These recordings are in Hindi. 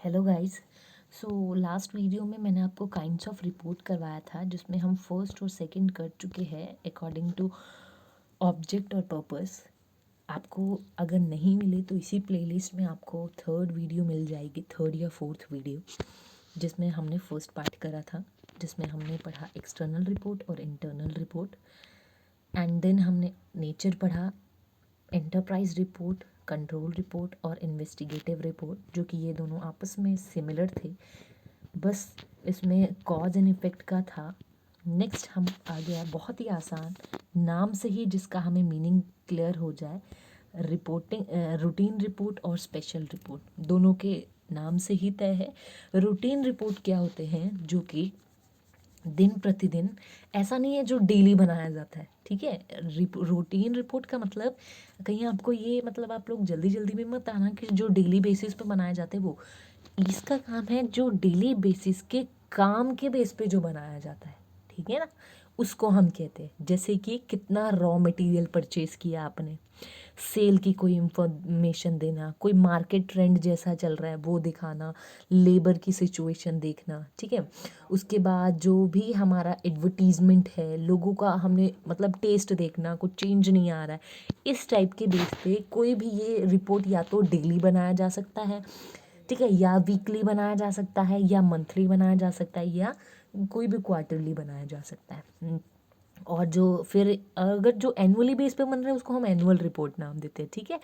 Hello guys. So last video में मैंने आपको काइंड्स ऑफ रिपोर्ट करवाया था जिसमें हम फर्स्ट और सेकंड कर चुके हैं अकॉर्डिंग टू ऑब्जेक्ट और पर्पस। आपको अगर नहीं मिले तो इसी प्लेलिस्ट में आपको थर्ड वीडियो मिल जाएगी, थर्ड या फोर्थ वीडियो, जिसमें हमने फर्स्ट पार्ट करा था, जिसमें हमने पढ़ा एक्सटर्नल रिपोर्ट और इंटरनल रिपोर्ट। एंड देन हमने नेचर पढ़ा, एंटरप्राइज रिपोर्ट, कंट्रोल रिपोर्ट और इन्वेस्टिगेटिव रिपोर्ट, जो कि ये दोनों आपस में सिमिलर थे, बस इसमें कॉज एंड इफ़ेक्ट का था। नेक्स्ट हम आ गया बहुत ही आसान, नाम से ही जिसका हमें मीनिंग क्लियर हो जाए, रिपोर्टिंग रूटीन रिपोर्ट और स्पेशल रिपोर्ट दोनों के नाम से ही तय है। रूटीन रिपोर्ट क्या होते हैं, जो कि दिन प्रतिदिन, ऐसा नहीं है जो डेली बनाया जाता है, ठीक है। रूटीन रिपोर्ट का मतलब कहीं आपको ये मतलब आप लोग जल्दी जल्दी में मत आना कि जो डेली बेसिस पे बनाए जाते हैं वो, इसका काम है जो डेली बेसिस के काम के बेस पे जो बनाया जाता है, ठीक है ना, उसको हम कहते हैं। जैसे कि कितना रॉ मटेरियल परचेज किया आपने, सेल की कोई इंफॉर्मेशन देना, कोई मार्केट ट्रेंड जैसा चल रहा है वो दिखाना, लेबर की सिचुएशन देखना, ठीक है। उसके बाद जो भी हमारा एडवर्टीजमेंट है, लोगों का हमने मतलब टेस्ट देखना, कुछ चेंज नहीं आ रहा है, इस टाइप के बेस पे कोई भी ये रिपोर्ट या तो डेली बनाया जा सकता है, ठीक है, या वीकली बनाया जा सकता है, या मंथली बनाया जा सकता है, या कोई भी क्वार्टरली बनाया जा सकता है। और जो फिर अगर जो एनुअली बेस पे बन रहा है उसको हम एनुअल रिपोर्ट नाम देते हैं, ठीक है।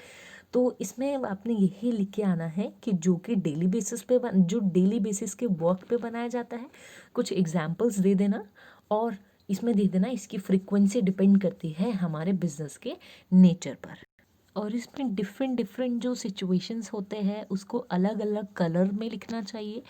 तो इसमें आपने यही लिख के आना है कि जो कि डेली बेसिस पे जो डेली बेसिस के वर्क पे बनाया जाता है, कुछ एग्जांपल्स दे देना, और इसमें दे देना इसकी फ्रीक्वेंसी डिपेंड करती है हमारे बिजनेस के नेचर पर। और इसमें डिफरेंट डिफरेंट जो सिचुएशंस होते हैं उसको अलग अलग कलर में लिखना चाहिए,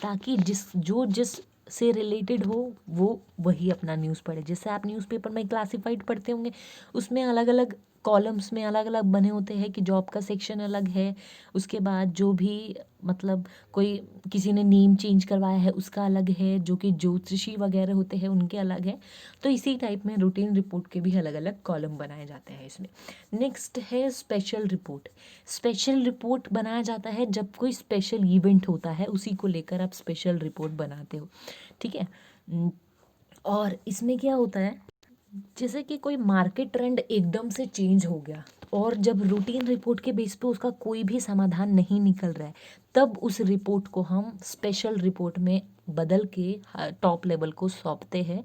ताकि जिस से रिलेटेड हो वो वही अपना न्यूज़ पढ़े। जैसे आप न्यूज़पेपर में क्लासिफाइड पढ़ते होंगे, उसमें अलग अलग कॉलम्स में अलग अलग बने होते हैं कि जॉब का सेक्शन अलग है, उसके बाद जो भी मतलब कोई किसी ने नेम चेंज करवाया है उसका अलग है, जो कि ज्योतिषी वगैरह होते हैं उनके अलग है। तो इसी टाइप में रूटीन रिपोर्ट के भी अलग अलग कॉलम बनाए जाते हैं इसमें। नेक्स्ट है स्पेशल रिपोर्ट। स्पेशल रिपोर्ट बनाया जाता है जब कोई स्पेशल इवेंट होता है, उसी को लेकर आप स्पेशल रिपोर्ट बनाते हो, ठीक है। और इसमें क्या होता है, जैसे कि कोई मार्केट ट्रेंड एकदम से चेंज हो गया और जब रूटीन रिपोर्ट के बेस पे उसका कोई भी समाधान नहीं निकल रहा है, तब उस रिपोर्ट को हम स्पेशल रिपोर्ट में बदल के टॉप लेवल को सौंपते हैं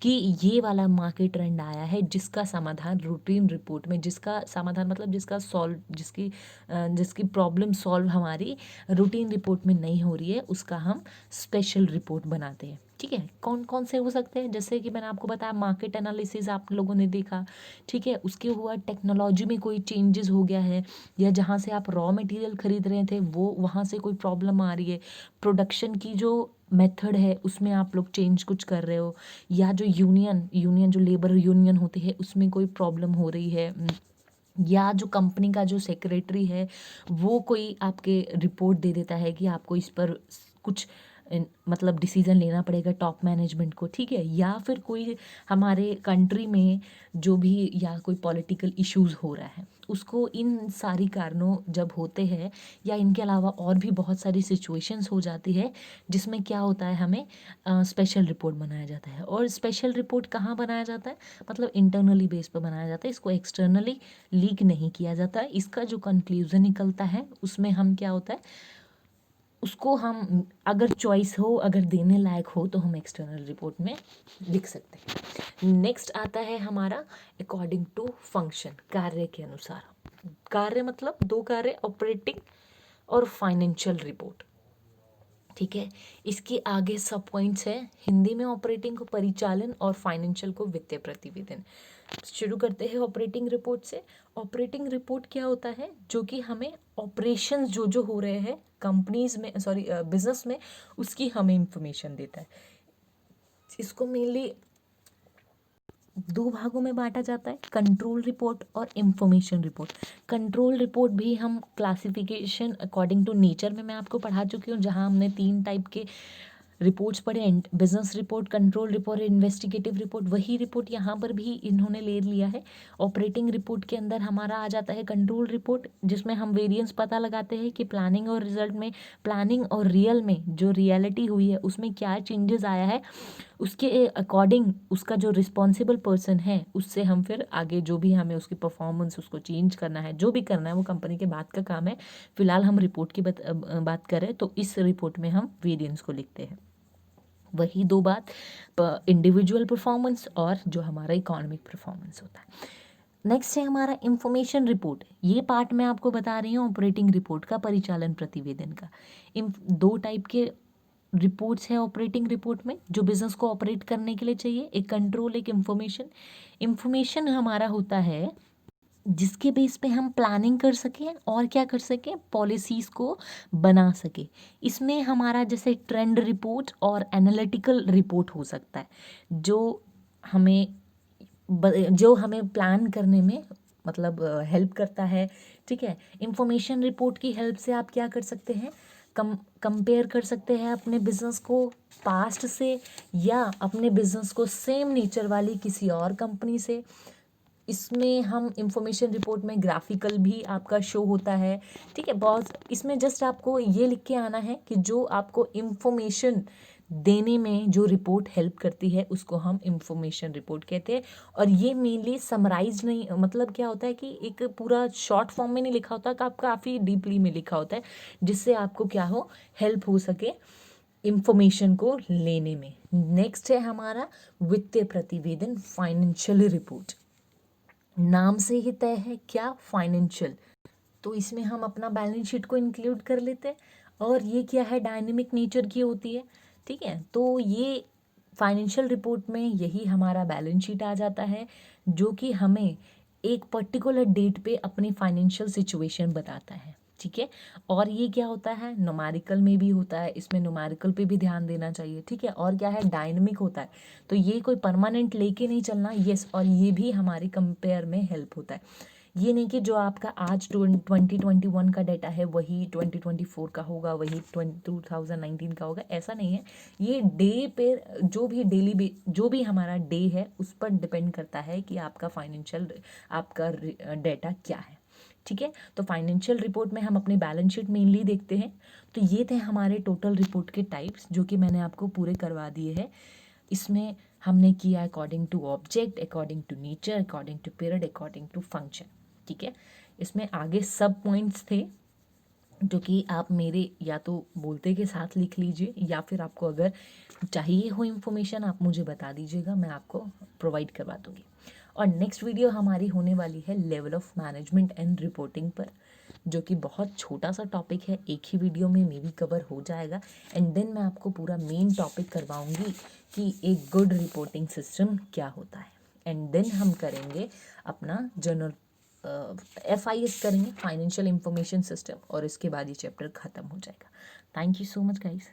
कि ये वाला मार्केट ट्रेंड आया है जिसका समाधान रूटीन रिपोर्ट में, जिसका समाधान मतलब जिसका सॉल्व जिसकी प्रॉब्लम सॉल्व हमारी रूटीन रिपोर्ट में नहीं हो रही है, उसका हम स्पेशल रिपोर्ट बनाते हैं, ठीक है। कौन कौन से हो सकते हैं, जैसे कि मैंने आपको बताया मार्केट एनालिसिस आप लोगों ने देखा, ठीक है। उसके हुआ टेक्नोलॉजी में कोई चेंजेस हो गया है, या जहाँ से आप रॉ मटेरियल खरीद रहे थे वो वहाँ से कोई प्रॉब्लम आ रही है, प्रोडक्शन की जो मेथड है उसमें आप लोग चेंज कुछ कर रहे हो, या जो यूनियन जो लेबर यूनियन होती है उसमें कोई प्रॉब्लम हो रही है, या जो कंपनी का जो सेक्रेटरी है वो कोई आपके रिपोर्ट दे देता है कि आपको इस पर कुछ मतलब डिसीजन लेना पड़ेगा टॉप मैनेजमेंट को, ठीक है। या फिर कोई हमारे कंट्री में जो भी या कोई पॉलिटिकल इश्यूज हो रहा है उसको, इन सारी कारणों जब होते हैं, या इनके अलावा और भी बहुत सारी सिचुएशंस हो जाती है जिसमें क्या होता है, हमें स्पेशल रिपोर्ट बनाया जाता है। और स्पेशल रिपोर्ट कहाँ बनाया जाता है, मतलब इंटरनली बेस पर बनाया जाता है, इसको एक्सटर्नली लीक नहीं किया जाता है। इसका जो कंक्लूजन निकलता है उसमें हम क्या होता है, उसको हम अगर चॉइस हो, अगर देने लायक हो तो हम एक्सटर्नल रिपोर्ट में लिख सकते हैं। नेक्स्ट आता है हमारा अकॉर्डिंग टू फंक्शन, कार्य के अनुसार। कार्य मतलब दो कार्य, ऑपरेटिंग और फाइनेंशियल रिपोर्ट, ठीक है। इसके आगे सब पॉइंट्स हैं, हिंदी में ऑपरेटिंग को परिचालन और फाइनेंशियल को वित्तीय प्रतिवेदन। शुरू करते हैं ऑपरेटिंग रिपोर्ट से। ऑपरेटिंग रिपोर्ट क्या होता है, जो कि हमें ऑपरेशंस जो जो हो रहे हैं कंपनीज में, सॉरी बिजनेस में, उसकी हमें इंफॉर्मेशन देता है। इसको मेनली दो भागों में बांटा जाता है, कंट्रोल रिपोर्ट और इंफॉर्मेशन रिपोर्ट। कंट्रोल रिपोर्ट भी हम क्लासिफिकेशन अकॉर्डिंग टू नेचर में मैं आपको पढ़ा चुकी हूँ, जहाँ हमने तीन टाइप के रिपोर्ट्स पढ़े, business report, control report, investigative report, वही रिपोर्ट यहाँ पर भी इन्होंने ले लिया है। ऑपरेटिंग रिपोर्ट के अंदर हमारा आ जाता है कंट्रोल रिपोर्ट, जिसमें हम वेरिएंस पता लगाते हैं कि प्लानिंग और रिजल्ट में, प्लानिंग और रियल में जो रियलिटी हुई है उसमें क्या चेंजेस आया है, उसके अकॉर्डिंग उसका जो रिस्पॉन्सिबल पर्सन है उससे हम फिर आगे जो भी हमें उसकी परफॉर्मेंस उसको चेंज करना है, जो भी करना है वो कंपनी के बाद का काम है। फिलहाल हम रिपोर्ट की बात करें तो इस रिपोर्ट में हम वेरिएंस को लिखते हैं। वही दो बात, इंडिविजुअल परफॉर्मेंस और जो हमारा इकोनॉमिक परफॉर्मेंस होता है। नेक्स्ट है हमारा इंफॉर्मेशन रिपोर्ट। ये पार्ट मैं आपको बता रही हूँ ऑपरेटिंग रिपोर्ट का, परिचालन प्रतिवेदन का। दो टाइप के रिपोर्ट्स है ऑपरेटिंग रिपोर्ट में जो बिजनेस को ऑपरेट करने के लिए चाहिए, एक कंट्रोल, एक इंफॉर्मेशन। इंफॉर्मेशन हमारा होता है जिसके बेस पे हम प्लानिंग कर सकें और क्या कर सकें, पॉलिसीज़ को बना सके। इसमें हमारा जैसे ट्रेंड रिपोर्ट और एनालिटिकल रिपोर्ट हो सकता है, जो हमें प्लान करने में मतलब हेल्प करता है। ठीक है, इंफॉर्मेशन रिपोर्ट की हेल्प से आप क्या कर सकते हैं, कंपेयर कर सकते हैं अपने बिजनेस को पास्ट से या अपने बिजनेस को सेम नेचर वाली किसी और कंपनी से। इसमें हम इंफॉर्मेशन रिपोर्ट में ग्राफिकल भी आपका शो होता है। ठीक है, बहुत इसमें जस्ट आपको ये लिख के आना है कि जो आपको इंफॉर्मेशन देने में जो रिपोर्ट हेल्प करती है उसको हम इंफॉर्मेशन रिपोर्ट कहते हैं। और ये मेनली समराइज नहीं, मतलब क्या होता है कि एक पूरा शॉर्ट फॉर्म में नहीं लिखा होता, आप काफ़ी डीपली में लिखा होता है जिससे आपको क्या हो, हेल्प हो सके इंफॉर्मेशन को लेने में। नेक्स्ट है हमारा वित्तीय प्रतिवेदन, फाइनेंशियल रिपोर्ट। नाम से ही तय है क्या, फाइनेंशियल, तो इसमें हम अपना बैलेंस शीट को इंक्लूड कर लेते हैं। और ये क्या है, डायनेमिक नेचर की होती है। ठीक है, तो ये फाइनेंशियल रिपोर्ट में यही हमारा बैलेंस शीट आ जाता है जो कि हमें एक पर्टिकुलर डेट पे अपनी फाइनेंशियल सिचुएशन बताता है। ठीक है, और ये क्या होता है, न्यूमेरिकल में भी होता है, इसमें न्यूमेरिकल पे भी ध्यान देना चाहिए। ठीक है, और क्या है, डायनेमिक होता है, तो ये कोई परमानेंट लेके नहीं चलना। यस, और ये भी हमारी कंपेयर में हेल्प होता है। ये नहीं कि जो आपका आज 2021 का डाटा है वही 2024 का होगा, वही 2019 का होगा, ऐसा नहीं है। ये डे पे जो भी हमारा डे है उस पर डिपेंड करता है कि आपका फाइनेंशियल आपका डाटा क्या है। ठीक है, तो फाइनेंशियल रिपोर्ट में हम अपने बैलेंस शीट मेनली देखते हैं। तो ये थे हमारे टोटल रिपोर्ट के टाइप्स जो कि मैंने आपको पूरे करवा दिए हैं। इसमें हमने किया according to object, according to nature, according to period, according to function. ठीक है, इसमें आगे सब पॉइंट्स थे जो कि आप मेरे या तो बोलते के साथ लिख लीजिए या फिर आपको अगर चाहिए हो इन्फॉर्मेशन आप मुझे बता दीजिएगा, मैं आपको प्रोवाइड करवा दूँगी। और नेक्स्ट वीडियो हमारी होने वाली है level of management and reporting पर, जो कि बहुत छोटा सा टॉपिक है, एक ही वीडियो में मे बी कवर हो जाएगा। एंड देन मैं आपको पूरा मेन टॉपिक करवाऊंगी कि एक गुड रिपोर्टिंग सिस्टम क्या होता है। एंड देन हम करेंगे अपना जनरल FIS करेंगे, फाइनेंशियल इंफॉर्मेशन सिस्टम, और इसके बाद ये चैप्टर ख़त्म हो जाएगा। Thank you so much guys.